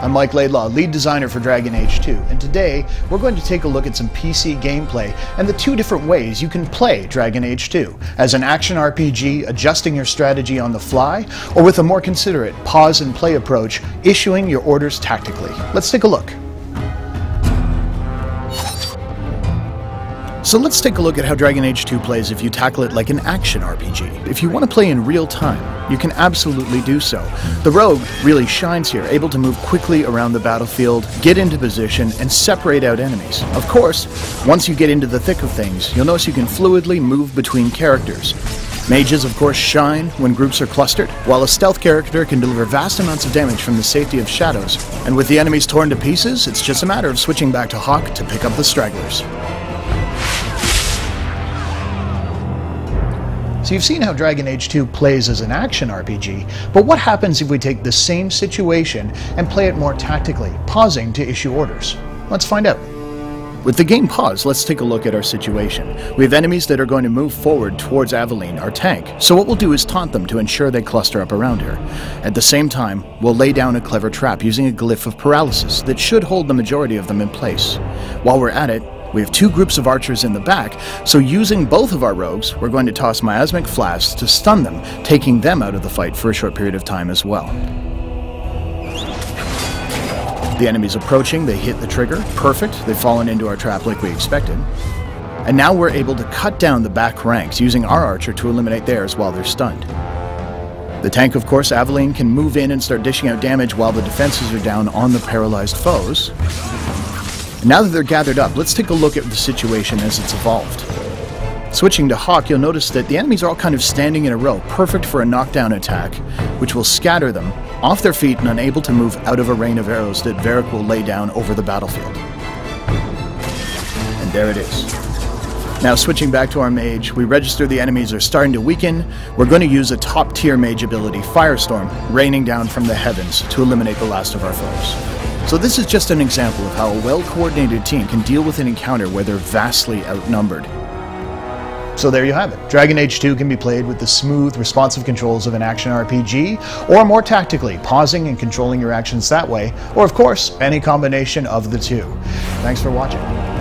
I'm Mike Laidlaw, lead designer for Dragon Age 2, and today we're going to take a look at some PC gameplay and the two different ways you can play Dragon Age 2, as an action RPG, adjusting your strategy on the fly, or with a more considerate pause and play approach, issuing your orders tactically. Let's take a look. So let's take a look at how Dragon Age 2 plays if you tackle it like an action RPG. If you want to play in real time, you can absolutely do so. The rogue really shines here, able to move quickly around the battlefield, get into position, and separate out enemies. Of course, once you get into the thick of things, you'll notice you can fluidly move between characters. Mages, of course, shine when groups are clustered, while a stealth character can deliver vast amounts of damage from the safety of shadows. And with the enemies torn to pieces, it's just a matter of switching back to Hawk to pick up the stragglers. So you've seen how Dragon Age 2 plays as an action RPG, but what happens if we take the same situation and play it more tactically, pausing to issue orders? Let's find out. With the game paused, let's take a look at our situation. We have enemies that are going to move forward towards Aveline, our tank, so what we'll do is taunt them to ensure they cluster up around her. At the same time, we'll lay down a clever trap using a glyph of paralysis that should hold the majority of them in place. While we're at it, we have two groups of archers in the back, so using both of our rogues, we're going to toss miasmic flasks to stun them, taking them out of the fight for a short period of time as well. The enemy's approaching, they hit the trigger, perfect, they've fallen into our trap like we expected. And now we're able to cut down the back ranks using our archer to eliminate theirs while they're stunned. The tank, of course, Aveline, can move in and start dishing out damage while the defenses are down on the paralyzed foes. Now that they're gathered up, let's take a look at the situation as it's evolved. Switching to Hawk, you'll notice that the enemies are all kind of standing in a row, perfect for a knockdown attack, which will scatter them off their feet and unable to move out of a rain of arrows that Varric will lay down over the battlefield. And there it is. Now switching back to our mage, we register the enemies are starting to weaken. We're going to use a top-tier mage ability, Firestorm, raining down from the heavens to eliminate the last of our foes. So this is just an example of how a well-coordinated team can deal with an encounter where they're vastly outnumbered. So there you have it. Dragon Age 2 can be played with the smooth, responsive controls of an action RPG, or more tactically, pausing and controlling your actions that way, or of course, any combination of the two. Thanks for watching.